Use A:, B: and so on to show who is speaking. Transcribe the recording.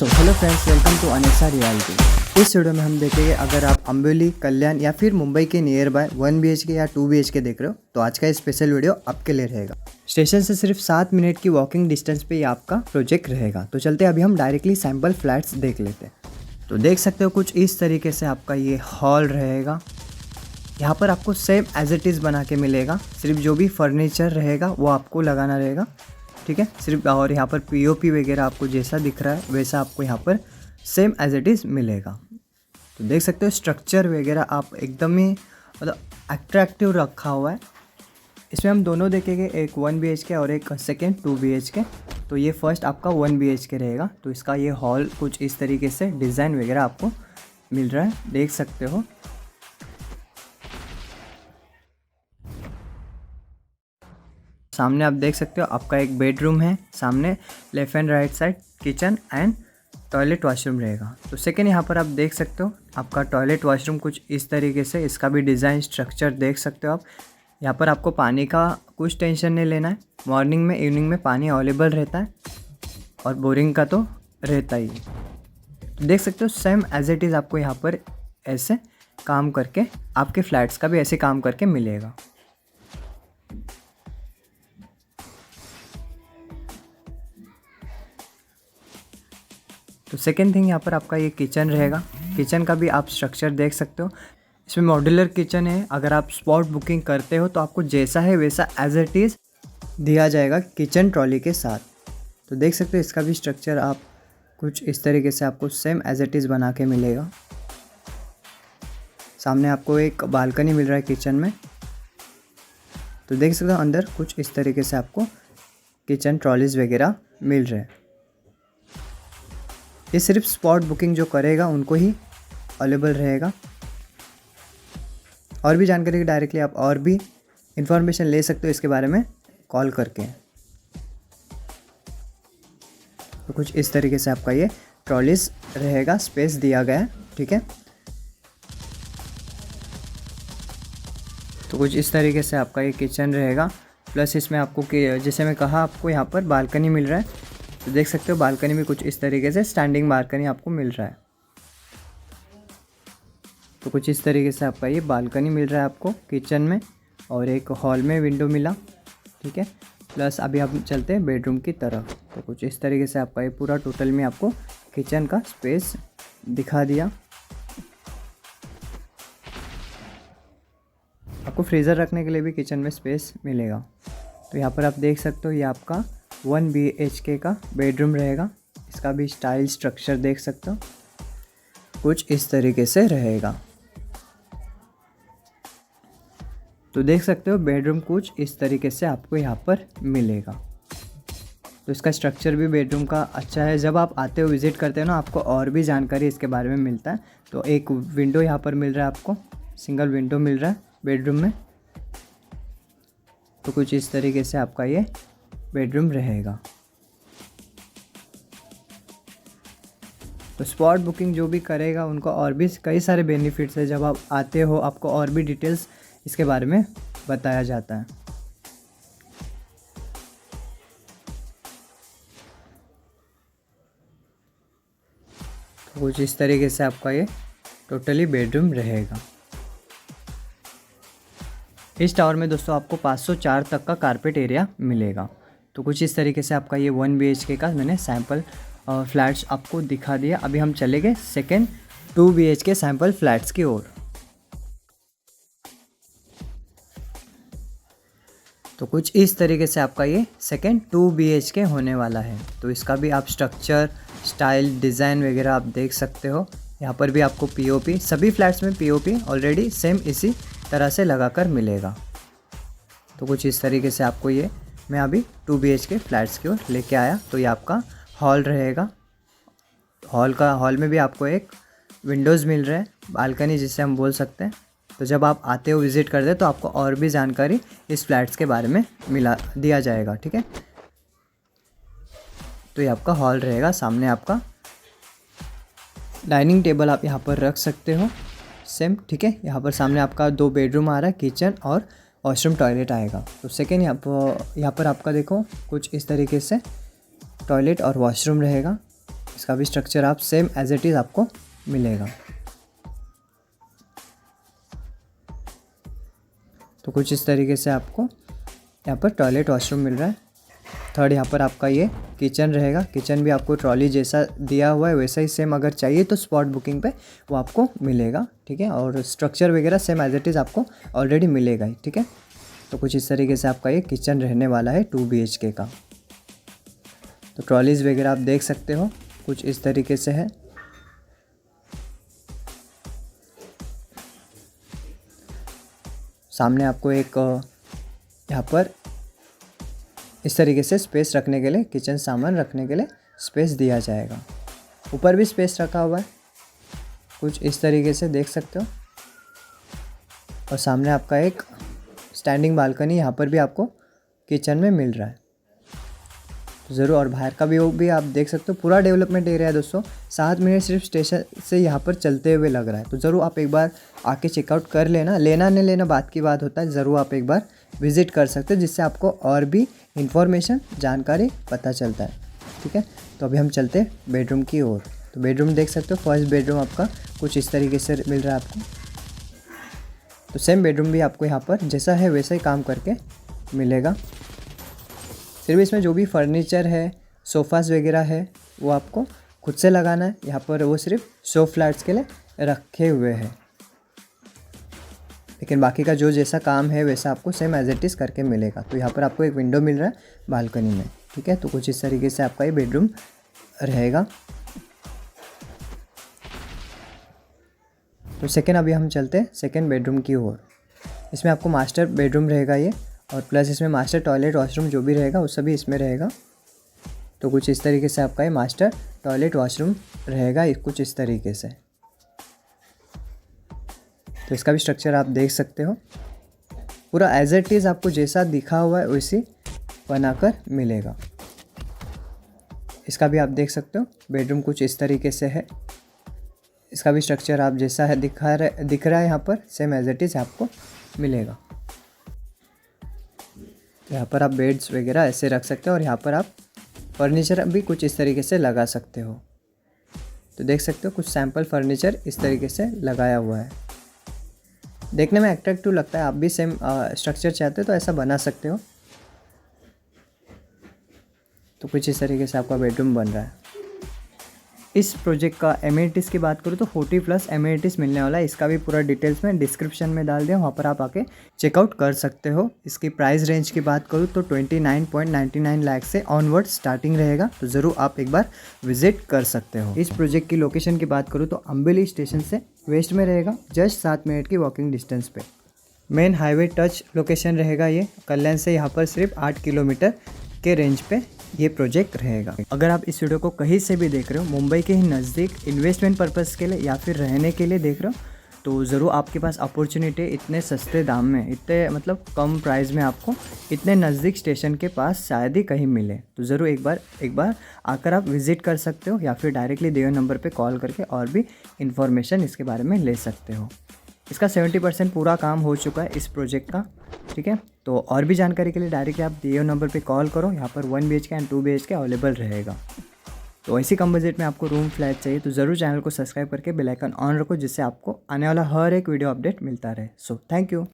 A: Hello friends, welcome to Anesa reality. इस video में हम देखेंगे अगर आप अम्बोली, कल्याण या फिर मुंबई के नियर बाय 1 BHK या 2 BHK देख रहे हो तो आज का स्पेशल वीडियो आपके लिए रहेगा। स्टेशन से सिर्फ 7 मिनट की वॉकिंग डिस्टेंस पे ये आपका प्रोजेक्ट रहेगा। तो चलते अभी हम डायरेक्टली सैम्पल फ्लैट्स देख लेते हैं। तो देख सकते हो कुछ इस तरीके से आपका ये हॉल रहेगा। यहाँ पर आपको सेम एज इट इज़ बना के मिलेगा, सिर्फ जो भी फर्नीचर रहेगा वो आपको लगाना रहेगा, ठीक है सिर्फ। और यहाँ पर पीओपी वगैरह आपको जैसा दिख रहा है वैसा आपको यहाँ पर सेम एज इट इज़ मिलेगा। तो देख सकते हो स्ट्रक्चर वगैरह आप एकदम ही मतलब अट्रैक्टिव रखा हुआ है। इसमें हम दोनों देखेंगे, एक 1 BHK और एक सेकेंड 2 BHK। तो ये फर्स्ट आपका 1 BHK रहेगा। तो इसका ये हॉल कुछ इस तरीके से डिज़ाइन वगैरह आपको मिल रहा है, देख सकते हो। सामने आप देख सकते हो आपका एक बेडरूम है, सामने left and right side kitchen and toilet washroom रहेगा। तो सेकेंड यहाँ पर आप देख सकते हो आपका टॉयलेट वॉशरूम कुछ इस तरीके से, इसका भी डिज़ाइन स्ट्रक्चर देख सकते हो आप। यहाँ पर आपको पानी का कुछ टेंशन नहीं लेना है, मॉर्निंग में इवनिंग में पानी अवेलेबल रहता है और बोरिंग का तो रहता ही है। तो देख सकते हो सेम एज इट इज़ आपको यहाँ पर ऐसे काम करके आपके फ्लैट्स का भी ऐसे काम करके मिलेगा। तो सेकेंड थिंग यहाँ पर आपका ये किचन रहेगा। किचन का भी आप स्ट्रक्चर देख सकते हो। इसमें मॉड्यूलर किचन है, अगर आप स्पॉट बुकिंग करते हो तो आपको जैसा है वैसा एज इट इज़ दिया जाएगा किचन ट्रॉली के साथ। तो देख सकते हो इसका भी स्ट्रक्चर आप कुछ इस तरीके से आपको सेम एज इट इज़ बना के मिलेगा। सामने आपको एक बालकनी मिल रहा है किचन में। तो देख सकते हो अंदर कुछ इस तरीके से आपको किचन ट्रॉलीज वगैरह मिल रहे हैं। ये सिर्फ स्पॉट बुकिंग जो करेगा उनको ही अवेलेबल रहेगा। और भी जानकारी डायरेक्टली आप और भी इंफॉर्मेशन ले सकते हो इसके बारे में कॉल करके। तो कुछ इस तरीके से आपका ये ट्रॉलीज रहेगा, स्पेस दिया गया है, ठीक है। तो कुछ इस तरीके से आपका ये किचन रहेगा। प्लस इसमें आपको जैसे मैं कहा आपको यहाँ पर बालकनी मिल रहा है। तो देख सकते हो बालकनी में कुछ इस तरीके से स्टैंडिंग बालकनी आपको मिल रहा है। तो कुछ इस तरीके से आपका ये बालकनी मिल रहा है आपको किचन में, और एक हॉल में विंडो मिला, ठीक है। प्लस अभी हम चलते हैं बेडरूम की तरफ। तो कुछ इस तरीके से आपका ये पूरा टोटल में आपको किचन का स्पेस दिखा दिया। आपको फ्रीज़र रखने के लिए भी किचन में स्पेस मिलेगा। तो यहाँ पर आप देख सकते हो ये आपका 1 BHK का बेडरूम रहेगा। इसका भी स्टाइल स्ट्रक्चर देख सकते हो, कुछ इस तरीके से रहेगा। तो देख सकते हो बेडरूम कुछ इस तरीके से आपको यहाँ पर मिलेगा। तो इसका स्ट्रक्चर भी बेडरूम का अच्छा है। जब आप आते हो विज़िट करते हो ना, आपको और भी जानकारी इसके बारे में मिलता है। तो एक विंडो यहाँ पर मिल रहा है आपको, सिंगल विंडो मिल रहा है बेडरूम में। तो कुछ इस तरीके से आपका ये बेडरूम रहेगा। तो स्पॉट बुकिंग जो भी करेगा उनको और भी कई सारे बेनिफिट्स है। जब आप आते हो आपको और भी डिटेल्स इसके बारे में बताया जाता है। तो कुछ इस तरीके से आपका ये टोटली बेडरूम रहेगा। इस टावर में दोस्तों आपको 504 तक का कारपेट एरिया मिलेगा। तो कुछ इस तरीके से आपका ये 1 BHK का मैंने सैम्पल फ्लैट्स आपको दिखा दिया। अभी हम चले गए सेकेंड 2 BHK सैम्पल फ्लैट्स की ओर। तो कुछ इस तरीके से आपका ये सेकेंड 2 BHK होने वाला है। तो इसका भी आप स्ट्रक्चर, स्टाइल, डिज़ाइन वगैरह आप देख सकते हो। यहाँ पर भी आपको पीओपी, सभी फ्लैट्स में पीओपी ऑलरेडी सेम इसी तरह से लगाकर मिलेगा। तो कुछ इस तरीके से आपको ये मैं अभी 2 BHK फ्लैट्स की ओर लेके आया। तो ये आपका हॉल रहेगा। हॉल में भी आपको एक विंडोज़ मिल रहा है, बालकनी जिसे हम बोल सकते हैं। तो जब आप आते हो विज़िट करते हो तो आपको और भी जानकारी इस फ्लैट्स के बारे में दिया जाएगा, ठीक है। तो ये आपका हॉल रहेगा। सामने आपका डाइनिंग टेबल आप यहाँ पर रख सकते हो सेम, ठीक है। यहाँ पर सामने आपका 2 बेडरूम आ रहा है, किचन और वॉशरूम टॉयलेट आएगा। तो सेकेंड यहाँ पर आपका देखो कुछ इस तरीके से टॉयलेट और वॉशरूम रहेगा। इसका भी स्ट्रक्चर आप सेम एज इट इज़ आपको मिलेगा। तो कुछ इस तरीके से आपको यहाँ पर टॉयलेट वॉशरूम मिल रहा है। थर्ड यहाँ पर आपका ये किचन रहेगा। किचन भी आपको ट्रॉली जैसा दिया हुआ है वैसा ही सेम, अगर चाहिए तो स्पॉट बुकिंग पे वो आपको मिलेगा, ठीक है। और स्ट्रक्चर वगैरह सेम एज इट इज़ आपको ऑलरेडी मिलेगा ही, ठीक है। तो कुछ इस तरीके से आपका ये किचन रहने वाला है 2 BHK का। तो ट्रॉलीज़ वगैरह आप देख सकते हो कुछ इस तरीके से है। सामने आपको एक यहाँ पर इस तरीके से स्पेस रखने के लिए, किचन सामान रखने के लिए स्पेस दिया जाएगा। ऊपर भी स्पेस रखा हुआ है कुछ इस तरीके से देख सकते हो। और सामने आपका एक स्टैंडिंग बालकनी यहाँ पर भी आपको किचन में मिल रहा है। तो ज़रूर, और बाहर का भी वो भी आप देख सकते हो। पूरा डेवलपमेंट एरिया है दोस्तों। 7 मिनट सिर्फ स्टेशन से यहाँ पर चलते हुए लग रहा है। तो ज़रूर आप एक बार आके चेकआउट कर लेना। लेना नहीं लेना बात की बात होता है, ज़रूर आप एक बार विज़िट कर सकते हो, जिससे आपको और भी इंफॉर्मेशन जानकारी पता चलता है, ठीक है। तो अभी हम चलते हैं बेडरूम की ओर। तो बेडरूम देख सकते हो, फर्स्ट बेडरूम आपका कुछ इस तरीके से मिल रहा है आपको। तो सेम बेडरूम भी आपको यहाँ पर जैसा है वैसा ही काम करके मिलेगा। सिर्फ इसमें जो भी फर्नीचर है, सोफ़ास वगैरह है, वो आपको खुद से लगाना है। यहाँ पर वो सिर्फ शो फ्लैट्स के लिए रखे हुए हैं, लेकिन बाकी का जो जैसा काम है वैसा आपको सेम एज इट इज़ करके मिलेगा। तो यहाँ पर आपको एक विंडो मिल रहा है बालकनी में, ठीक है। तो कुछ इस तरीके से आपका ये बेडरूम रहेगा। तो सेकेंड अभी हम चलते हैं सेकेंड बेडरूम की ओर। इसमें आपको मास्टर बेडरूम रहेगा ये, और प्लस इसमें मास्टर टॉयलेट वॉशरूम जो भी रहेगा वो सभी इसमें रहेगा। तो कुछ इस तरीके से आपका ये मास्टर टॉयलेट वॉशरूम रहेगा, कुछ इस तरीके से। तो इसका भी स्ट्रक्चर आप देख सकते हो, पूरा एज इट इज़ आपको जैसा दिखा हुआ है वैसी बनाकर मिलेगा। इसका भी आप देख सकते हो बेडरूम कुछ इस तरीके से है। इसका भी स्ट्रक्चर आप जैसा है दिख रहा है यहाँ पर सेम एज इट इज़ आपको मिलेगा। यहाँ पर आप बेड्स वगैरह ऐसे रख सकते हो, और यहाँ पर आप फर्नीचर भी कुछ इस तरीके से लगा सकते हो। तो देख सकते हो कुछ सैम्पल फर्नीचर इस तरीके से लगाया हुआ है, देखने में अट्रैक्टिव लगता है। आप भी सेम स्ट्रक्चर चाहते हो तो ऐसा बना सकते हो। तो कुछ इस तरीके से आपका बेडरूम बन रहा है। इस प्रोजेक्ट का एमिनिटीज़ की बात करूँ तो 40+ एमिनिटीज़ मिलने वाला है। इसका भी पूरा डिटेल्स में डिस्क्रिप्शन में डाल दिया, वहाँ पर आप आके चेकआउट कर सकते हो। इसकी प्राइस रेंज की बात करूँ तो 29.99 लाख से ऑनवर्ड स्टार्टिंग रहेगा। तो ज़रूर आप एक बार विजिट कर सकते हो। इस प्रोजेक्ट की लोकेशन की बात करूँ तो अम्बेली स्टेशन से वेस्ट में रहेगा, जस्ट 7 मिनट की वॉकिंग डिस्टेंस पे। मेन हाईवे टच लोकेशन रहेगा ये। कल्याण से यहाँ पर सिर्फ 8 किलोमीटर के रेंज पे ये प्रोजेक्ट रहेगा। अगर आप इस वीडियो को कहीं से भी देख रहे हो, मुंबई के ही नज़दीक इन्वेस्टमेंट पर्पज़ के लिए या फिर रहने के लिए देख रहे हो, तो ज़रूर आपके पास अपॉर्चुनिटी इतने सस्ते दाम में, इतने मतलब कम प्राइस में आपको इतने नज़दीक स्टेशन के पास शायद ही कहीं मिले। तो ज़रूर एक बार आकर आप विज़िट कर सकते हो, या फिर डायरेक्टली दिए नंबर पे कॉल करके और भी इन्फॉर्मेशन इसके बारे में ले सकते हो। इसका 70% पूरा काम हो चुका है इस प्रोजेक्ट का, ठीक है। तो और भी जानकारी के लिए डायरेक्टली आप दिए नंबर पे कॉल करो। यहाँ पर 1 BHK एंड 2 BHK अवेलेबल रहेगा। तो ऐसी कम बजट में आपको रूम फ्लैट चाहिए तो ज़रूर चैनल को सब्सक्राइब करके बेल आइकन ऑन रखो, जिससे आपको आने वाला हर एक वीडियो अपडेट मिलता रहे। So thank you.